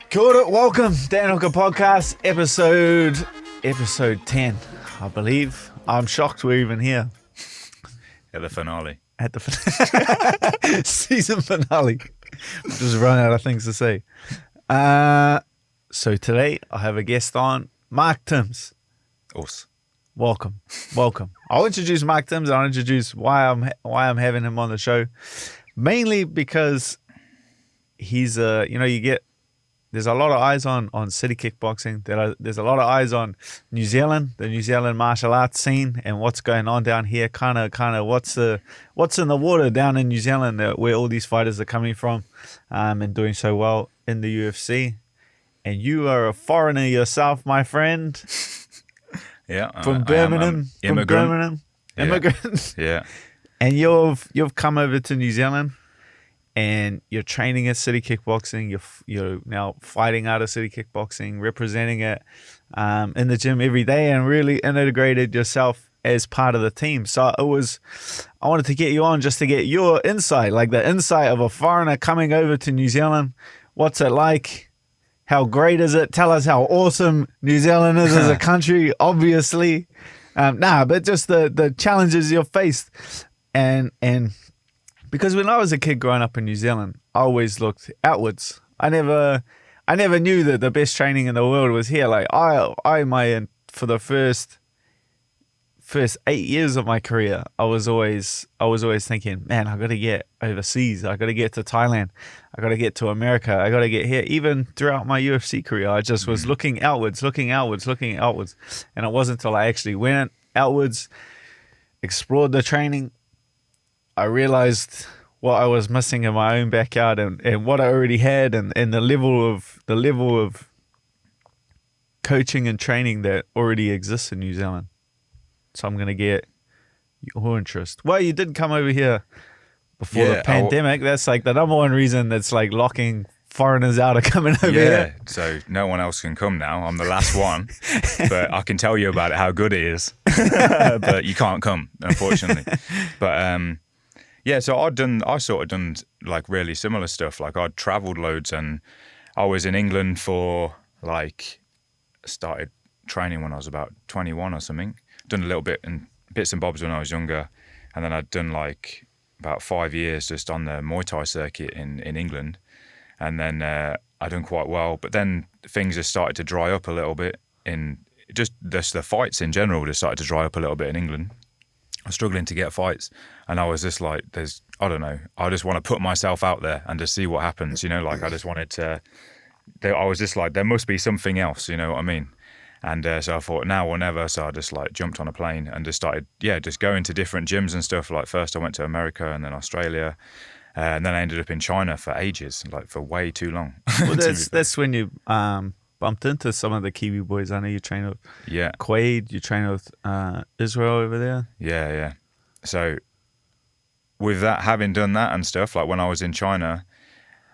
Kia ora, welcome, Dan Hooker Podcast Episode 10, I believe. I'm shocked we're even here. At the finale. At the season finale. Just run out of things to say. So today I have a guest on, Mark Timms. Us. Welcome. I'll introduce Mark Timms. I'll introduce why I'm having him on the show. Mainly because he's there's a lot of eyes on city kickboxing. There's a lot of eyes on New Zealand, the New Zealand martial arts scene, and what's going on down here. Kind of what's in the water down in New Zealand, where all these fighters are coming from, and doing so well in the UFC. And you are a foreigner yourself, my friend. Yeah, from Birmingham. Immigrant. Yeah. And you've come over to New Zealand. And you're training at City Kickboxing. You're now fighting out of City Kickboxing, representing it in the gym every day, and really integrated yourself as part of the team. So I wanted to get you on just to get your insight, like the insight of a foreigner coming over to New Zealand. What's it like? How great is it? Tell us how awesome New Zealand is as a country, obviously. But just the challenges you've faced, and because when I was a kid growing up in New Zealand, I always looked outwards. I never knew that the best training in the world was here. Like for the first 8 years of my career, I was always thinking, man, I got to get overseas. I got to get to Thailand. I got to get to America. I got to get here. Even throughout my UFC career, I just was looking outwards. And it wasn't until I actually went outwards, explored the training, I realized what I was missing in my own backyard and what I already had and the level of coaching and training that already exists in New Zealand. So I'm going to get your interest. Well, you did come over here before the pandemic. That's like the number one reason that's like locking foreigners out of coming over here. Yeah, so no one else can come now. I'm the last one. But I can tell you about it, how good it is. But you can't come, unfortunately. But so I sort of done like really similar stuff. Like I'd traveled loads, and I was in England for started training when I was about 21 or something. Done a little bit and bits and bobs when I was younger, and then I'd done like about 5 years just on the Muay Thai circuit in England, and then I done quite well. But then things just started to dry up a little bit in just the fights in general just started to dry up a little bit in England. I was struggling to get fights, and I was just like, I don't know, I just want to put myself out there and just see what happens, like I just wanted to, I was just like, there must be something else, you know what I mean? And so I thought now or never, so I just like jumped on a plane and just started, just going to different gyms and stuff. Like first I went to America and then Australia, and then I ended up in China for ages, like for way too long. Well, that's when you bumped into some of the Kiwi boys. I know you train with Quaid, you train with Israel over there. Yeah. So with that, having done that and stuff, like when I was in China,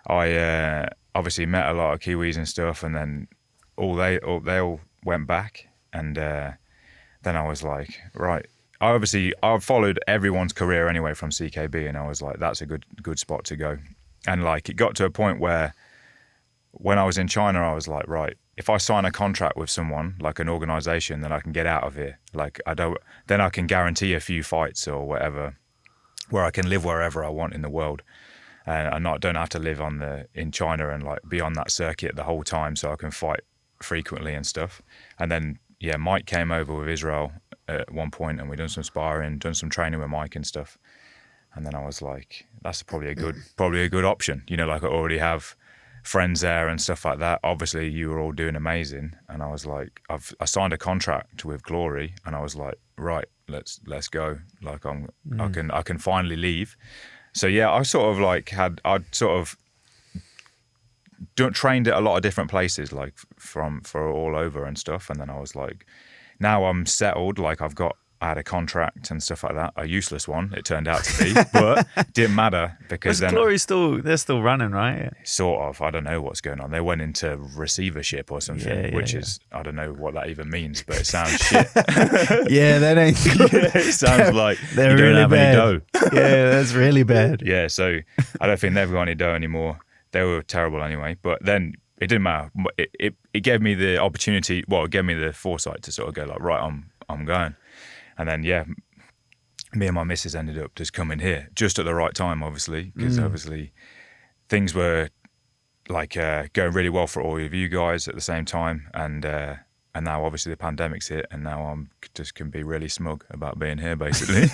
I obviously met a lot of Kiwis and stuff, and then they all went back, and then I was like, right. I followed everyone's career anyway from CKB, and I was like, that's a good spot to go. And like it got to a point where when I was in China, I was like, right, if I sign a contract with someone, like an organization, then I can get out of here. Like then I can guarantee a few fights or whatever, where I can live wherever I want in the world. And I don't have to live in China and like be on that circuit the whole time, so I can fight frequently and stuff. And then, Mike came over with Israel at one point, and we done some sparring, done some training with Mike and stuff. And then I was like, that's probably a good option. Like I already have friends there and stuff like that. Obviously you were all doing amazing, and I was like, I signed a contract with Glory, and I was like, right, let's go. Like I can finally leave. So I sort of like trained at a lot of different places, like for all over and stuff. And then I was like, now I'm settled. Like I've got I had a contract and stuff like that. A useless one, it turned out to be, but didn't matter because then Glory they're still running, right? sort of, I don't know what's going on. They went into receivership or something, which is, I don't know what that even means, but it sounds shit. Yeah, that ain't good. It sounds like they're you don't really have bad. any dough. Yeah, that's really bad. Yeah, so I don't think they've got any dough anymore. They were terrible anyway, but then it didn't matter. It gave me the opportunity, well, it gave me the foresight to sort of go like, right, I'm going. And then, yeah, me and my missus ended up just coming here just at the right time, obviously, because obviously things were like going really well for all of you guys at the same time. And now obviously the pandemic's hit, and now I'm just can be really smug about being here, basically.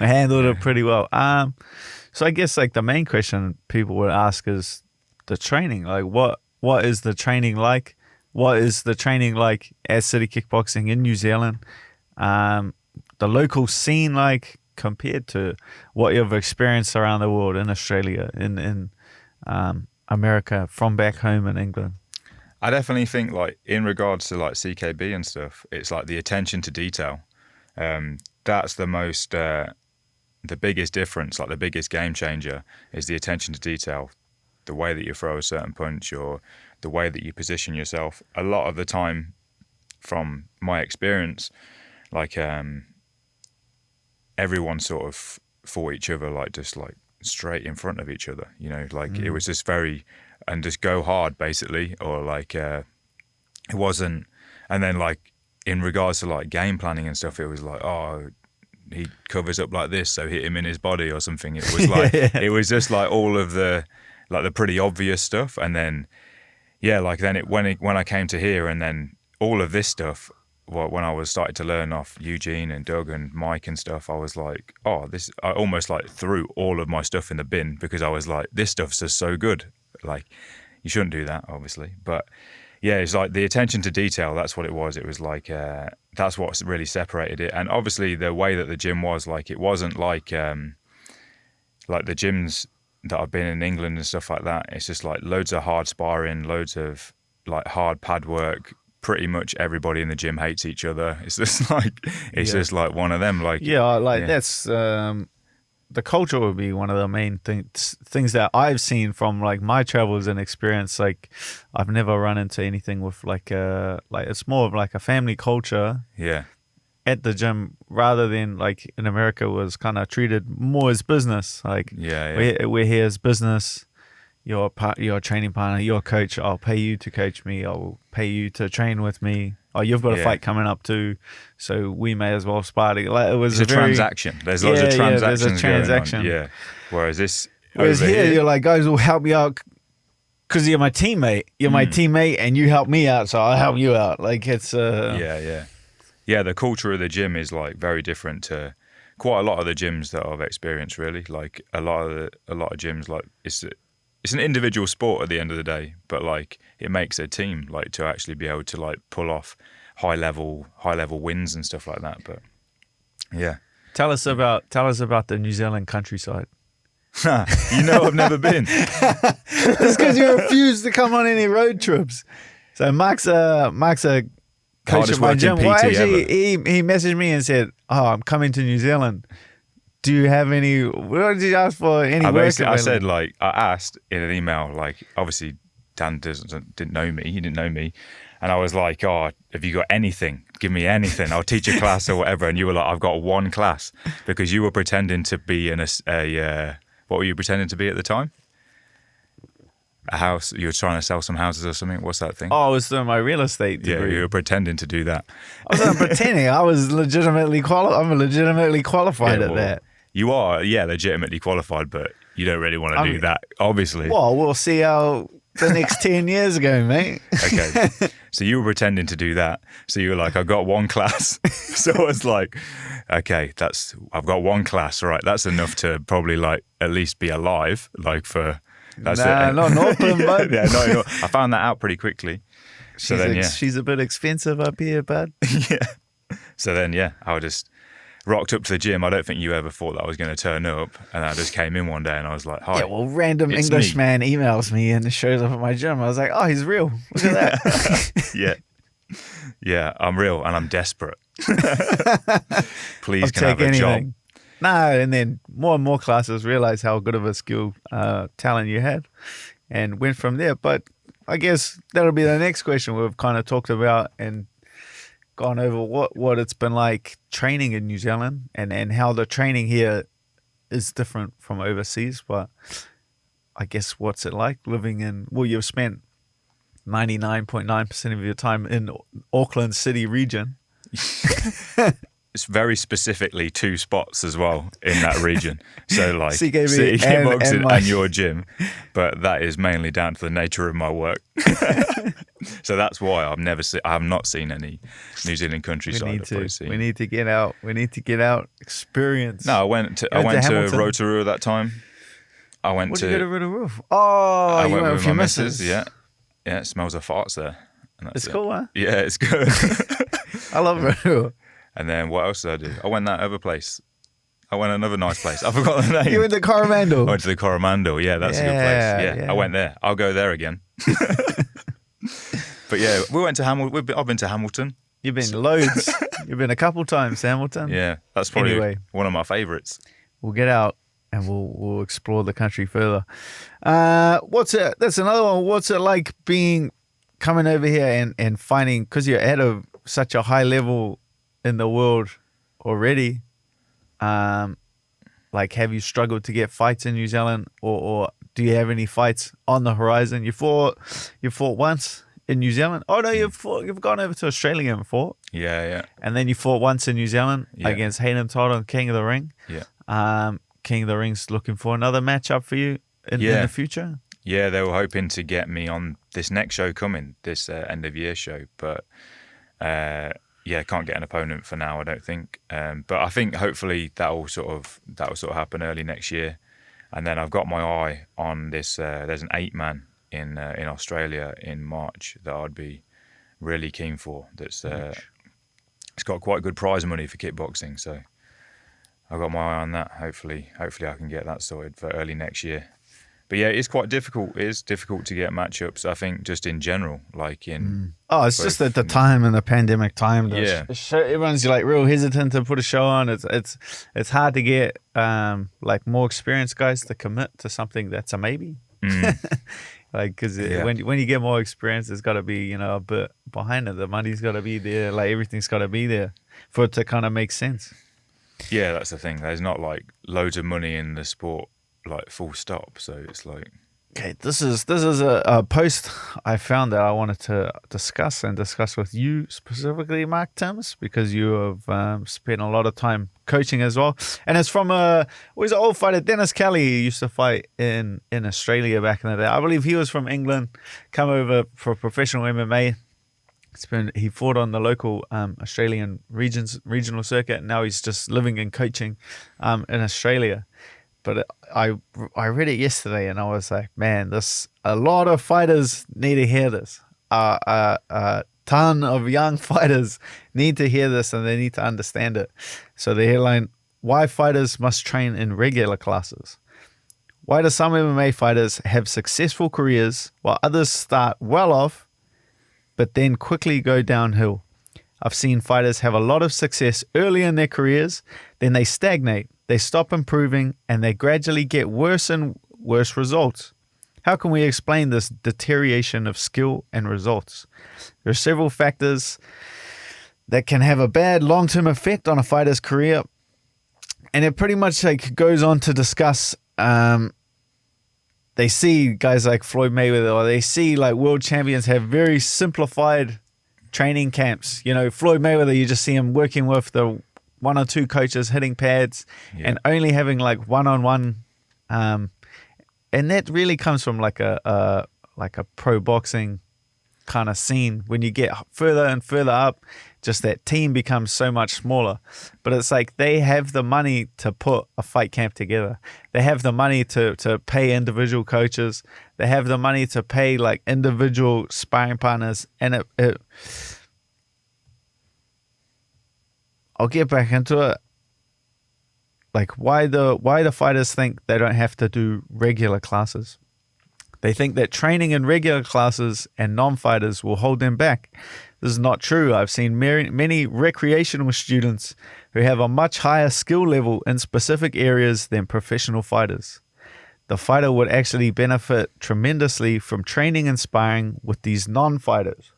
I handled it pretty well. So I guess like the main question people would ask is the training. Like what is the training like? What is the training like at City Kickboxing in New Zealand? The local scene like compared to what you've experienced around the world in Australia, in America, from back home in England? I definitely think like in regards to like CKB and stuff, it's like the attention to detail. That's the most, the biggest difference, like the biggest game changer is the attention to detail. The way that you throw a certain punch or the way that you position yourself. A lot of the time, from my experience, like everyone sort of fought each other like just like straight in front of each other, you know, like it was just very, and just go hard basically, or like it wasn't. And then like in regards to like game planning and stuff, it was like, oh, he covers up like this, so hit him in his body or something. It was like it was just like all of the like the pretty obvious stuff. And then yeah, like then when I came to here, and then all of this stuff, well, when I was starting to learn off Eugene and Doug and Mike and stuff, I was like, oh, this, I almost like threw all of my stuff in the bin, because I was like, this stuff's just so good. Like, you shouldn't do that, obviously. But yeah, it's like the attention to detail, that's what it was. It was like, that's what really separated it. And obviously the way that the gym was, like, it wasn't like the gyms that I've been in England and stuff like that. It's just like loads of hard sparring, loads of like hard pad work. Pretty much everybody in the gym hates each other. It's just like, it's just like one of them. Like, that's the culture would be one of the main things that I've seen from like my travels and experience. Like, I've never run into anything with like it's more of like a family culture. Yeah. At the gym, rather than like in America was kind of treated more as business. Like, we're here as business. You're a training partner, you're a coach, I'll pay you to coach me, I'll pay you to train with me. Oh, you've got a fight coming up too, so we may as well spar together. Like, it was it's a transaction. There's lots of transactions there's a transaction. Going on. Yeah. Whereas here, you're like, guys will help me out because you're my teammate. You're my teammate and you help me out, so I'll help you out. Like, it's... Yeah, the culture of the gym is like very different to quite a lot of the gyms that I've experienced, really. Like, a lot of gyms, like, it's an individual sport at the end of the day, but like it makes a team, like, to actually be able to like pull off high level wins and stuff like that. But yeah, tell us about the New Zealand countryside. You know, I've never been. It's because you refuse to come on any road trips. So Mark's a coach at my gym. Well, actually, he messaged me and said, "Oh, I'm coming to New Zealand. Do you have any? What did you ask for? Any work?" I said, like, I asked in an email, like, obviously Dan didn't know me. He didn't know me. And I was like, oh, have you got anything? Give me anything. I'll teach a class or whatever. And you were like, I've got one class, because you were pretending to be in what were you pretending to be at the time? A house. You were trying to sell some houses or something. What's that thing? Oh, I was doing my real estate degree. Yeah, you were pretending to do that. I wasn't pretending. I was legitimately qualified. I'm legitimately qualified at that. You are, legitimately qualified, but you don't really want to do that, obviously. Well, we'll see how the next 10 years go, mate. Okay. So you were pretending to do that. So you were like, I've got one class. So I was like, okay, I've got one class, right? That's enough to probably like at least be alive, like for... That's it. Not in Auckland, bud. I found that out pretty quickly. So she's a bit expensive up here, bud. Yeah. So then, I just rocked up to the gym. I don't think you ever thought that I was going to turn up. And I just came in one day and I was like, hi. Yeah, well, random Englishman emails me and shows up at my gym. I was like, oh, he's real. Look at that. Yeah, I'm real and I'm desperate. Please, I'll can I have take a job? anything. No, and then more and more classes realized how good of a skill, talent you had, and went from there. But I guess that'll be the next question we've kind of talked about and gone over what it's been like training in New Zealand and how the training here is different from overseas. But I guess what's it like living in, well, you've spent 99.9% of your time in Auckland City region. It's very specifically 2 spots as well in that region. So like CKB City Kickboxing and and your gym, but that is mainly down to the nature of my work. So that's why I have not seen any New Zealand countryside. We need to get out. We need to get out. Experience. No, I went to Rotorua that time. I went What to. did you go to Rotorua? Oh, I you went went with with your my missus. missus. Yeah. It smells of farts there. And that's It's it. cool, huh? Yeah, it's good. I love Rotorua. And then what else did I do? I went that other place. I went another nice place. I forgot the name. You went to Coromandel. I went to the Coromandel. Yeah, that's a good place. Yeah, I went there. I'll go there again. But yeah, we went to Hamilton. I've been to Hamilton. You've been loads. You've been a couple times to Hamilton. Yeah, that's probably Anyway. one of my favourites. We'll get out and we'll explore the country further. That's another one. What's it like coming over here and finding, because you're at such a high level in the world already, like have you struggled to get fights in New Zealand, or do you have any fights on the horizon? You fought once in New Zealand. Oh no, you've gone over to Australia and fought. Yeah. And then you fought once in New Zealand against Hayden Todd on King of the Ring. Yeah. King of the Ring's looking for another matchup for you in the future. Yeah, they were hoping to get me on this next show coming, this end of year show, but can't get an opponent for now, I don't think. But I think hopefully that'll sort of happen early next year. And then I've got my eye on this. There's an 8-man in Australia in March that I'd be really keen for. That's it's got quite good prize money for kickboxing, so I've got my eye on that. Hopefully I can get that sorted for early next year. But yeah, it's quite difficult. It is difficult to get matchups, I think, just in general. Like in it's just at the time, in the pandemic time. Everyone's like real hesitant to put a show on. It's hard to get like more experienced guys to commit to something that's a maybe. Like, because when you get more experience, there's got to be a bit behind it. The money's got to be there. Like everything's got to be there for it to kind of make sense. Yeah, that's the thing. There's not like loads of money in the sport, like full stop. So it's like, okay, this is a post I found that I wanted to discuss with you specifically, Mark Timms, because you have spent a lot of time coaching as well, and it's from he's an old fighter, Dennis Kelly. He used to fight in Australia back in the day. I believe he was from England, come over for professional MMA. He fought on the local Australian regional circuit, and now he's just living and coaching in Australia. But I read it yesterday, and I was like, man, a lot of fighters need to hear this. A ton of young fighters need to hear this, and they need to understand it. So the headline: why fighters must train in regular classes. Why do some MMA fighters have successful careers while others start well off, but then quickly go downhill? I've seen fighters have a lot of success early in their careers, then they stagnate, they stop improving, and they gradually get worse and worse results. How can we explain this deterioration of skill and results? There are several factors that can have a bad long-term effect on a fighter's career, and it pretty much goes on to discuss. They see guys like Floyd Mayweather, or they see world champions have very simplified training camps. Floyd Mayweather, you just see him working with the 1 or 2 coaches, hitting pads, and only having one-on-one. And that really comes from a pro boxing kind of scene. When you get further and further up, just that team becomes so much smaller. But it's like they have the money to put a fight camp together. They have the money to pay individual coaches. They have the money to pay individual sparring partners. And I'll get back into it. Why the fighters think they don't have to do regular classes. They think that training in regular classes and non-fighters will hold them back. This is not true. I've seen many recreational students who have a much higher skill level in specific areas than professional fighters. The fighter would actually benefit tremendously from training and sparring with these non-fighters.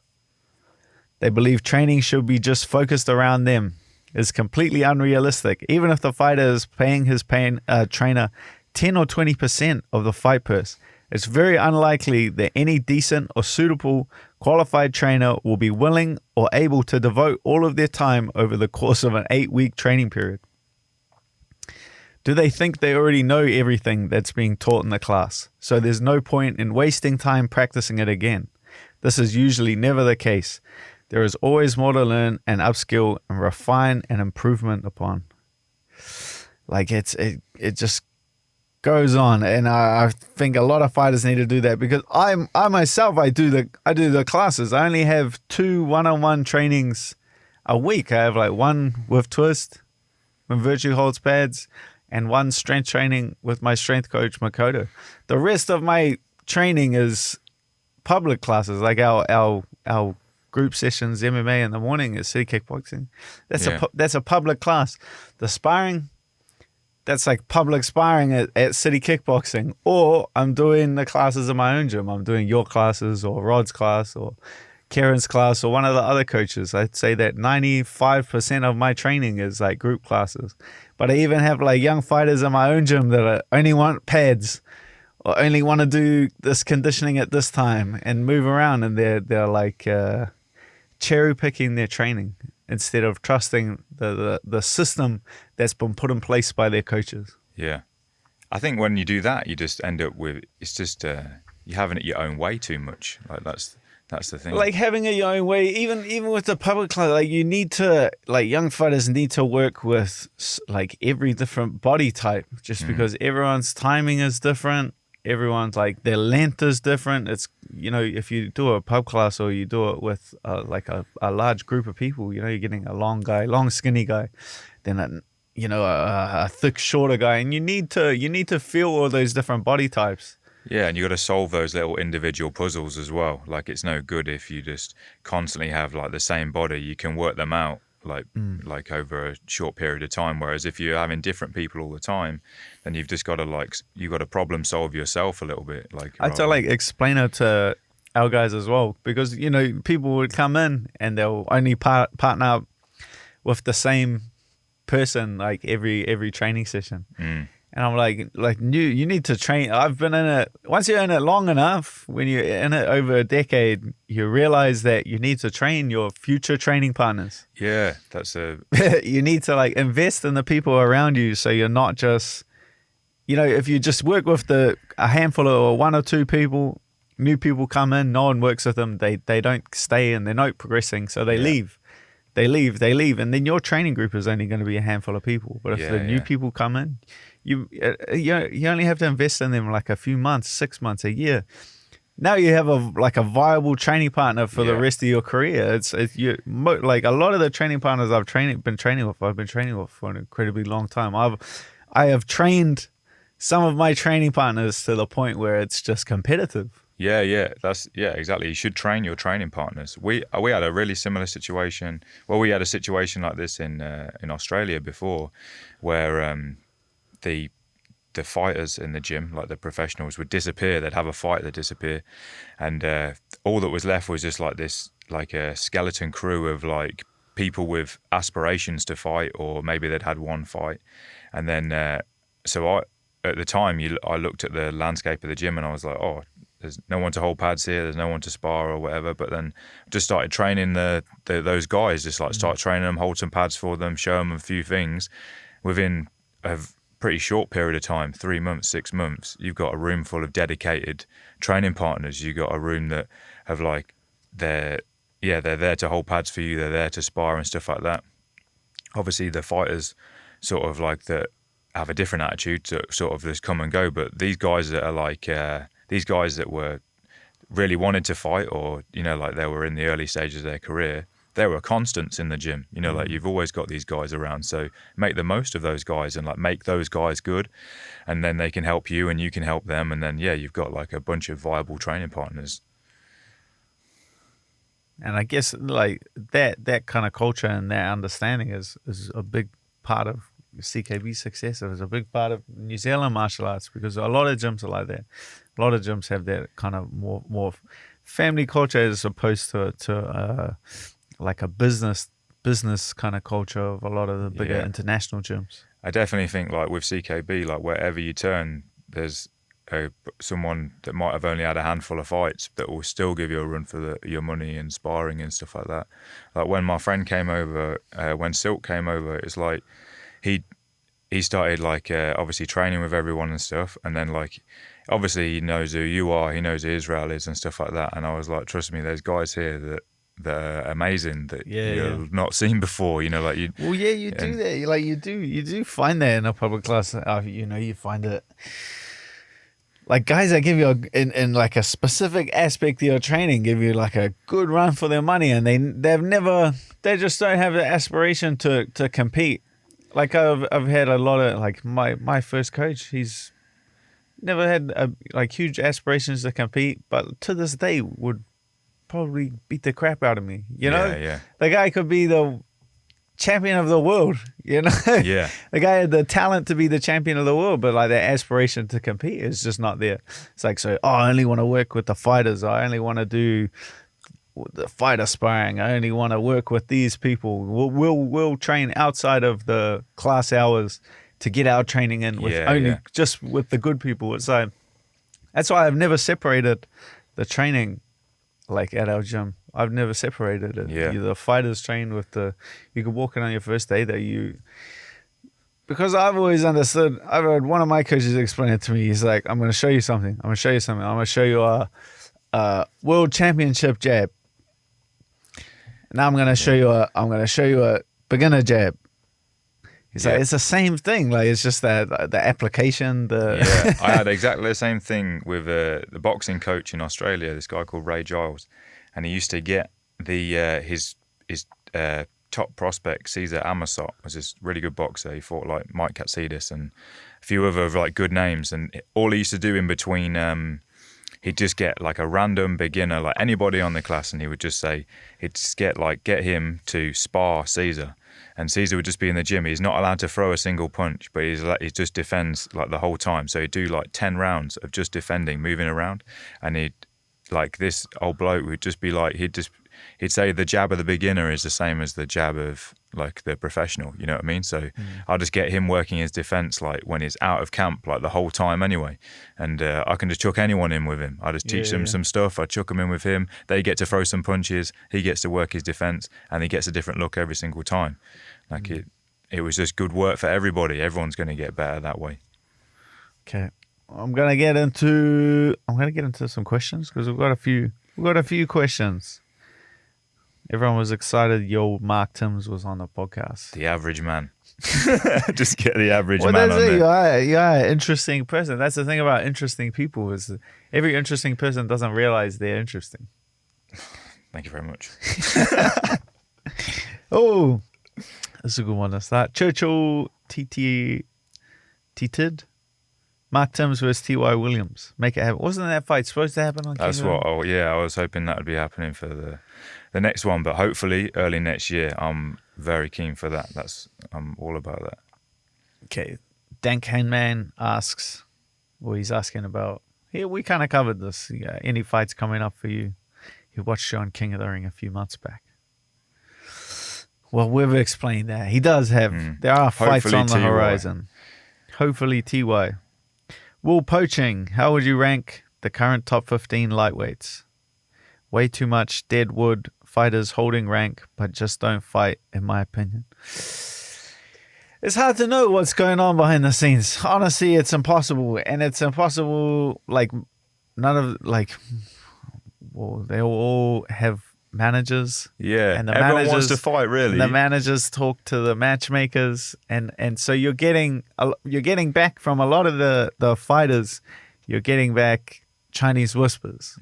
They believe training should be just focused around them. It's completely unrealistic. Even if the fighter is paying his trainer 10 or 20% of the fight purse, it's very unlikely that any decent or suitable qualified trainer will be willing or able to devote all of their time over the course of an 8-week training period. Do they think they already know everything that's being taught in the class, so there's no point in wasting time practicing it again? This is usually never the case. There is always more to learn and upskill and refine and improvement upon. Like it just goes on, and I think a lot of fighters need to do that, because I myself do the classes. I only have 2 one-on-one trainings a week. I have like one with twist, with virtue holds pads, and one strength training with my strength coach Makoto. The rest of my training is public classes, like our group sessions, MMA in the morning is city kickboxing. That's a public class. The sparring, that's like public sparring at city kickboxing. Or I'm doing the classes in my own gym. I'm doing your classes or Rod's class or Karen's class or one of the other coaches. I'd say that 95% of my training is like group classes. But I even have like young fighters in my own gym that only want pads or only want to do this conditioning at this time and move around, and they're like cherry picking their training instead of trusting the system that's been put in place by their coaches. Yeah. I think when you do that, you just end up with, it's just, you're having it your own way too much. Like that's the thing. Like having it your own way, even with the public class, like you need to, like young fighters need to work with like every different body type, just because everyone's timing is different. Everyone's like their length is different. It's, you know, if you do a pub class or you do it with like a large group of people, you know, you're getting a long skinny guy, then a thick shorter guy, and you need to feel all those different body types. Yeah, and you got to solve those little individual puzzles as well. Like it's no good if you just constantly have like the same body. You can work them out like over a short period of time. Whereas if you're having different people all the time, then you've just got to problem solve yourself a little bit. Like I had to like explain it to our guys as well, because you know people would come in and they'll only partner up with the same person like every training session. And I'm like you need to train. I've been in it. Once you're in it long enough, when you're in it over a decade, you realize that you need to train your future training partners. Yeah, you need to like invest in the people around you, so you're not just, you know, if you just work with a handful of 1 or 2 people, new people come in, no one works with them, they don't stay and they're not progressing, so they leave. They leave, and then your training group is only going to be a handful of people. But if the new people come in, you only have to invest in them like a few months, 6 months, a year. Now you have a viable training partner for the rest of your career. It's like a lot of the training partners I've been training with for an incredibly long time. I have trained some of my training partners to the point where it's just competitive. Yeah, exactly. You should train your training partners. We had a really similar situation. Well, we had a situation like this in Australia before, where the fighters in the gym, like the professionals, would disappear. They'd have a fight, they'd disappear, and all that was left was just like this, like a skeleton crew of like people with aspirations to fight, or maybe they'd had one fight, and then at the time I looked at the landscape of the gym and I was like, oh, there's no one to hold pads here, there's no one to spar or whatever. But then just started training those guys, just like start training them, hold some pads for them, show them a few things. Within a pretty short period of time, 3 months, 6 months, you've got a room full of dedicated training partners. You've got a room that have like, they're there to hold pads for you, they're there to spar and stuff like that. Obviously the fighters sort of like that have a different attitude to sort of just come and go, but these guys that are like these guys that were really wanted to fight, or you know, like they were in the early stages of their career, they were constants in the gym, you know, like you've always got these guys around, so make the most of those guys and like make those guys good, and then they can help you and you can help them, and then you've got like a bunch of viable training partners. And I guess like that kind of culture and that understanding is a big part of CKB's success. It was a big part of New Zealand martial arts, because a lot of gyms are like that. A lot of gyms have that kind of more family culture as opposed to like a business kind of culture of a lot of the bigger international gyms. I definitely think like with CKB, like wherever you turn, there's someone that might have only had a handful of fights that will still give you a run for your money and sparring and stuff like that. Like when my friend came over, when Silk came over, it's like he started like obviously training with everyone and stuff, and then like obviously he knows who you are, he knows who Israel is and stuff like that. And I was like, trust me, there's guys here that are amazing that you've not seen before. You know, like you. Well, yeah, you do that. Like you do find that in a public class. You know, you find it. Like guys that give you in like a specific aspect of your training, give you like a good run for their money, and they just don't have the aspiration to compete. Like I've had a lot of like my first coach, he's never had like huge aspirations to compete, but to this day would probably beat the crap out of me. You know, the guy could be the champion of the world, you know. The guy had the talent to be the champion of the world, but like the aspiration to compete is just not there. It's like, so I only want to work with the fighters, I only want to do the fighter sparring, I only want to work with these people, we'll train outside of the class hours to get our training in with just with the good people. It's like, that's why I've never separated the training like at our gym. I've never separated it. The fighters train with you could walk in on your first day because I've always understood, I've heard one of my coaches explain it to me. He's like, I'm going to show you something. I'm going to show you a world championship jab. Now I'm going to show you a beginner jab. He's like, it's the same thing. Like, it's just the application. I had exactly the same thing with the boxing coach in Australia, this guy called Ray Giles. And he used to get his top prospect, Cesar Amasot, was this really good boxer. He fought like Mike Katsidis and a few other like good names. And all he used to do in between, he'd just get like a random beginner, like anybody on the class, and he would just say, he'd just get him to spar Cesar. And Cesar would just be in the gym. He's not allowed to throw a single punch, but he just defends like the whole time. So he'd do like 10 rounds of just defending, moving around, and like this old bloke would just be like, he'd say the jab of the beginner is the same as the jab of like the professional, you know what I mean? So I'll just get him working his defense like when he's out of camp, like the whole time anyway. And I can just chuck anyone in with him. I just teach them some stuff. I chuck them in with him. They get to throw some punches. He gets to work his defense, and he gets a different look every single time. Like it was just good work for everybody. Everyone's going to get better that way. Okay. I'm gonna get into some questions, because we've got a few questions. Everyone was excited Mark Timms was on the podcast. The average man. Just get the average man on there. You're an interesting person. That's the thing about interesting people, is every interesting person doesn't realize they're interesting. Thank you very much. Oh, that's a good one to start. Churchill T-Tid. Mark Timms versus T.Y. Williams. Make it happen. Wasn't that fight supposed to happen on That's what, I was hoping that would be happening for the next one, but hopefully early next year. I'm very keen for that. I'm all about that. Okay. Dank Handman asks, he's asking about, we kind of covered this. Any fights coming up for you? He watched you on King of the Ring a few months back. Well, we've explained that. He does have, there are fights hopefully on the horizon. Hopefully T.Y. Will Poaching, how would you rank the current top 15 lightweights? Way too much dead wood fighters holding rank, but just don't fight, in my opinion. It's hard to know what's going on behind the scenes. Honestly, it's impossible. And it's impossible, like, they all have managers. Yeah, and everyone wants to fight, really. The managers talk to the matchmakers, and so you're getting back from a lot of the fighters. You're getting back Chinese whispers.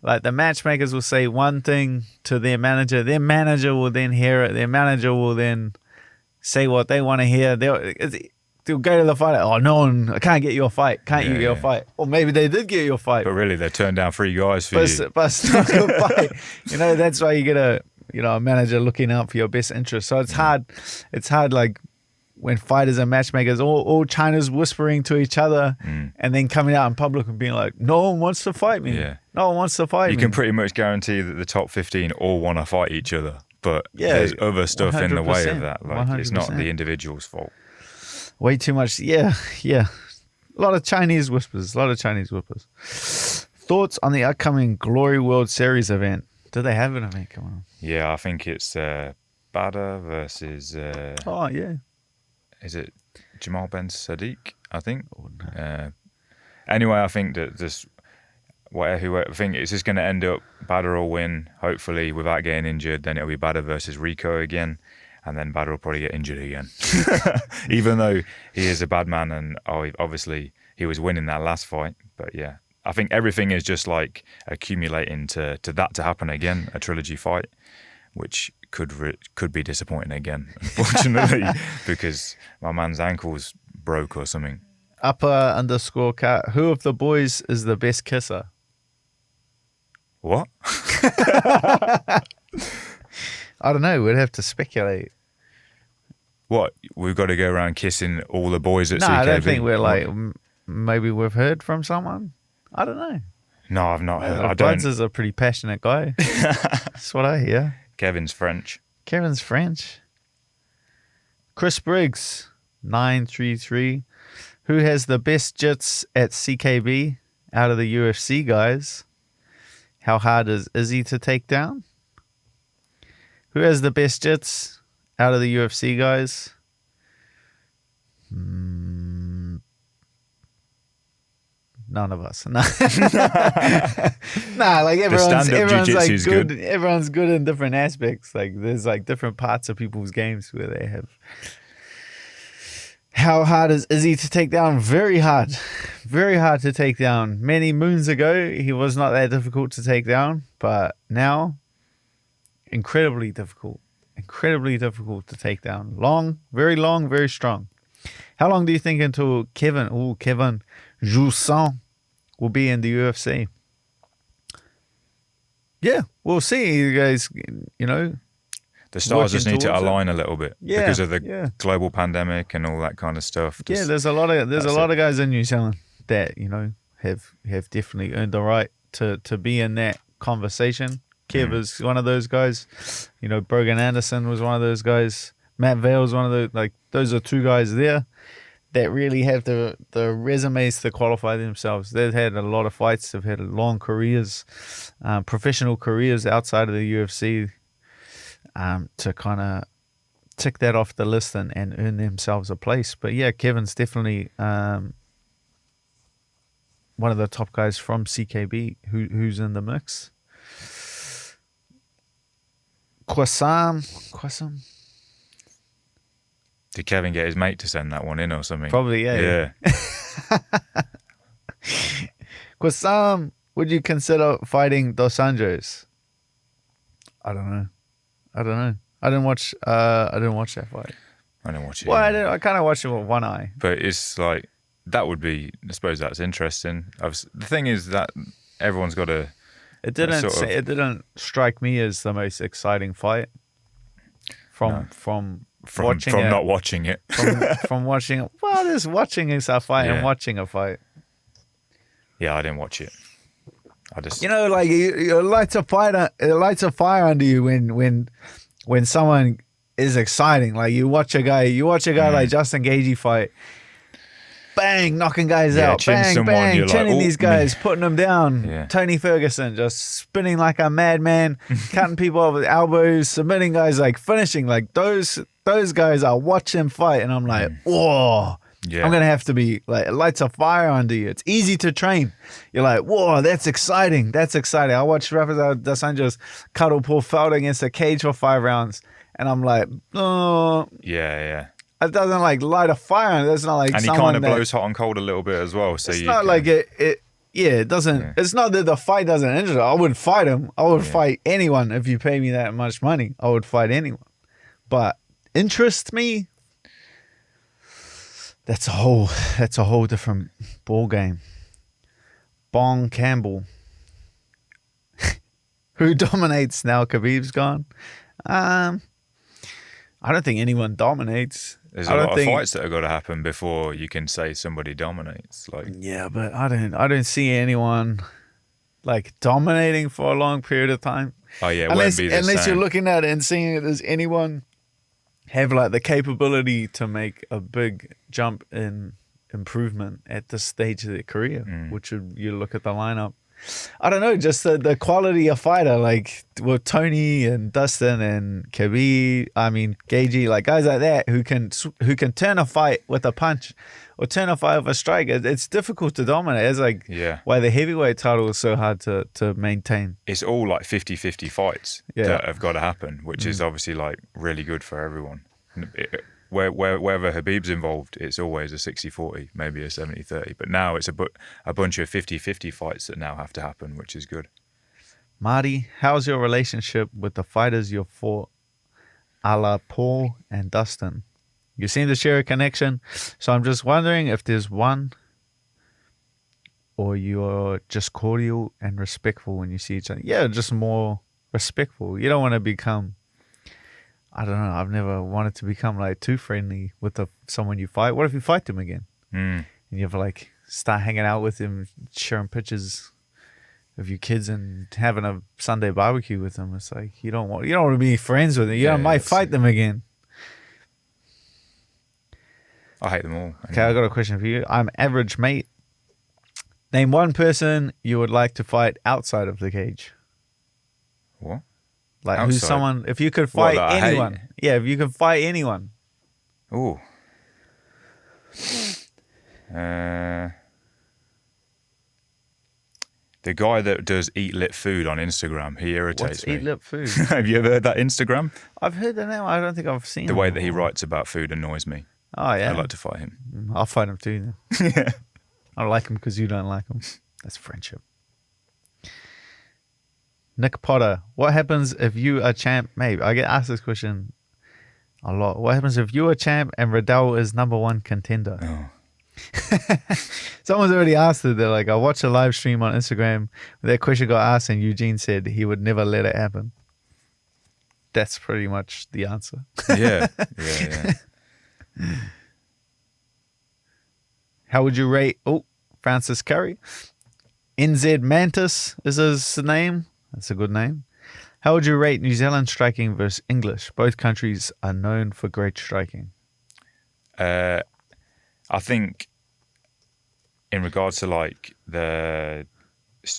Like the matchmakers will say one thing to their manager will then hear it. Their manager will then say what they want to hear. they'll go to the fight. Oh, no one, I can't get you a fight. Can't you get a fight? Or maybe they did get you a fight. But really, they turned down 3 guys for you. But it's not a good fight. You know, that's why you get a manager looking out for your best interest. So it's hard. It's hard, like, when fighters and matchmakers, all China's whispering to each other and then coming out in public and being like, no one wants to fight me. Yeah. No one wants to fight me. You can pretty much guarantee that the top 15 all want to fight each other. But there's other stuff in the way of that. Like 100%. It's not the individual's fault. Way too much. Yeah. A lot of Chinese whispers. Thoughts on the upcoming Glory World Series event? Do they have an event coming on? Yeah, I think it's Badr versus... oh, yeah. Is it Jamal Ben Sadiq? I think. Oh, no. Anyway, I think that whoever, I think it's just going to end up Badr will win, hopefully without getting injured. Then it'll be Badr versus Rico again, and then Badr will probably get injured again. Even though he is a bad man, and obviously he was winning that last fight. But yeah, I think everything is just like accumulating to that to happen again, a trilogy fight, which could be disappointing again, unfortunately, because my man's ankle's broke or something. Upper_cat. Who of the boys is the best kisser? What? I don't know. We'd have to speculate. What? We've got to go around kissing all the boys at CKB? No, I don't think we're like, maybe we've heard from someone. I don't know. No, I've not heard. Buds is a pretty passionate guy. That's what I hear. Kevin's French. Chris Briggs, 933. Who has the best jits at CKB out of the UFC guys? How hard is Izzy to take down? Who has the best jits out of the UFC guys? None of us. Nah, like everyone's like good. Everyone's good in different aspects. Like there's like different parts of people's games where they have. How hard is Izzy to take down? Very hard to take down. Many moons ago, he was not that difficult to take down, but now, incredibly difficult to take down. Long, very strong. How long do you think until Kevin Joussin will be in the UFC? Yeah, we'll see, you guys, the stars just need to align a little bit because of the global pandemic and all that kind of stuff. There's a lot of guys in New Zealand that have definitely earned the right to be in that conversation. Kev is one of those guys. Brogan Anderson was one of those guys. Matt Vale's one of those. Like those are two guys there that really have the resumes to qualify themselves. They've had a lot of fights. They've had long careers, professional careers outside of the UFC. To kind of tick that off the list and earn themselves a place. But yeah, Kevin's definitely one of the top guys from CKB who's in the mix. Quassam. Did Kevin get his mate to send that one in or something? Probably, yeah. Quassam, would you consider fighting Dos Anjos? I don't know. I didn't watch that fight. I didn't watch it. Well, I kind of watched it with one eye. But it's like, that would be, I suppose that's interesting. The thing is that everyone's got a... It didn't strike me as the most exciting fight from watching it. Not watching it. from watching it. Well, there's watching a fight and watching a fight. Yeah, I didn't watch it. I just like it lights a fire under you when someone is exciting. Like you watch a guy like Justin Gaethje fight, bang, knocking guys out, bang, chinning these guys, putting them down. Yeah. Tony Ferguson just spinning like a madman, cutting people off with elbows, submitting guys, like finishing. Like those guys, I watch them fight, and I'm like, whoa. Yeah. I'm going to have to be like, it lights a fire under you. It's easy to train. You're like, whoa, that's exciting. I watched Rafael dos Anjos cuddle Paul Felder against a cage for 5 rounds. And I'm like, oh. Yeah. It doesn't like light a fire. It's not like and he kind of blows hot and cold a little bit as well. So it's not like it doesn't. Yeah. It's not that the fight doesn't injure. I would fight him. I would fight anyone if you pay me that much money. I would fight anyone. But interest me? That's a whole different ball game. Bong Campbell. Who dominates now Khabib's gone? I don't think anyone dominates. There's a lot of fights that have got to happen before you can say somebody dominates. Like, yeah, but I don't see anyone like dominating for a long period of time. Oh yeah, unless you're looking at it and seeing it as anyone have like the capability to make a big jump in improvement at this stage of their career, which you look at the lineup. I don't know, just the quality of fighter, like with Tony and Dustin and Khabib, Gagey, like guys like that who can turn a fight with a punch or turn a fight with a strike. It's difficult to dominate. It's like why the heavyweight title is so hard to maintain. It's all like 50-50 fights that have got to happen, which is obviously like really good for everyone. Wherever Khabib's involved, it's always a 60-40, maybe a 70-30. But now it's a bunch of 50-50 fights that now have to happen, which is good. Marty, how's your relationship with the fighters you fought, a la Paul and Dustin? You seem to share a connection, so I'm just wondering if there's one, or you're just cordial and respectful when you see each other. Yeah, just more respectful. You don't want to become... I don't know. I've never wanted to become like too friendly with someone you fight. What if you fight them again? And you have to like start hanging out with them, sharing pictures of your kids and having a Sunday barbecue with them. It's like you don't want to be friends with them. You might fight them again. I hate them all. Okay, I got a question for you. I'm average mate. Name one person you would like to fight outside of the cage. What? Like outside. Who's someone, if you could fight anyone. Yeah, if you could fight anyone. Ooh. The guy that does Eat Lit Food on Instagram, he irritates me. What's Eat Lit Food? Have you ever heard that Instagram? I've heard the name. I don't think I've seen the way that he writes about food annoys me. Oh, yeah. I'd like to fight him. I'll fight him too then. Yeah. I like him because you don't like him. That's friendship. Nick Potter, what happens if you are champ? Maybe I get asked this question a lot. What happens if you are champ and Riddell is number one contender? Oh. Someone's already asked it. They're like, I watched a live stream on Instagram where that question got asked and Eugene said he would never let it happen. That's pretty much the answer. Yeah. How would you rate? Oh, Francis Curry. NZ Mantis is his name. That's a good name. How would you rate New Zealand striking versus English? Both countries are known for great striking. I think in regards to like the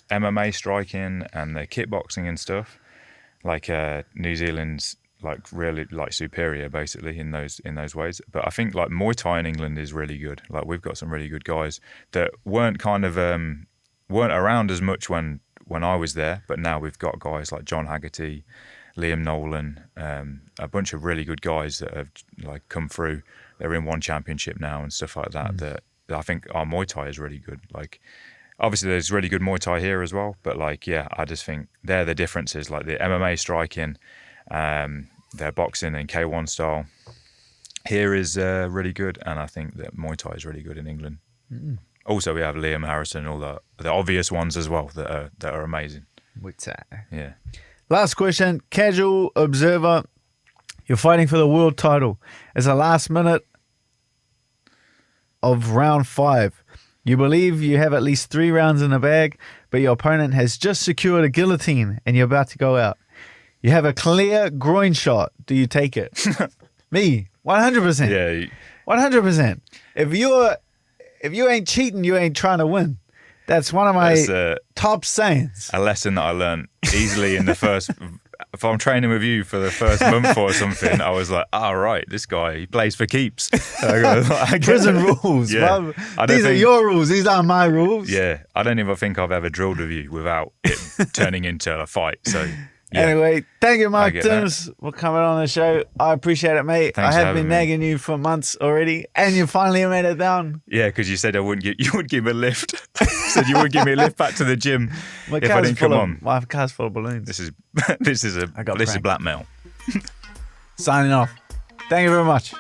MMA striking and the kickboxing and stuff, like New Zealand's like really like superior basically in those ways. But I think like Muay Thai in England is really good. Like we've got some really good guys that weren't around as much when I was there, but now we've got guys like John Haggerty, Liam Nolan, a bunch of really good guys that have like come through. They're in one championship now and stuff like that. That I think our Muay Thai is really good. Like obviously there's really good Muay Thai here as well, but like yeah, I just think they're the differences. Like the MMA striking, their boxing and K1 style here is really good, and I think that Muay Thai is really good in England. Also, we have Liam Harrison and all the obvious ones as well that are amazing. Muay Thai. Yeah. Last question. Casual observer. You're fighting for the world title. It's the last minute of round 5. You believe you have at least 3 rounds in the bag, but your opponent has just secured a guillotine and you're about to go out. You have a clear groin shot. Do you take it? Me, 100%. Yeah. 100%. If you ain't cheating, you ain't trying to win. That's one of my top sayings. A lesson that I learned easily in the first... If I'm training with you for the first month or something, I was like, right, this guy, he plays for keeps. Prison rules. Yeah. These are your rules. These aren't my rules. Yeah. I don't even think I've ever drilled with you without it turning into a fight. So... Yeah. Anyway, thank you, Mark Timms, for coming on the show. I appreciate it, mate. Thanks I have been nagging you for months already, and you finally made it down. Yeah, because you said you wouldn't give me a lift. You said you wouldn't give me a lift back to the gym if I didn't come on. My car's full of balloons. This is blackmail. Signing off. Thank you very much.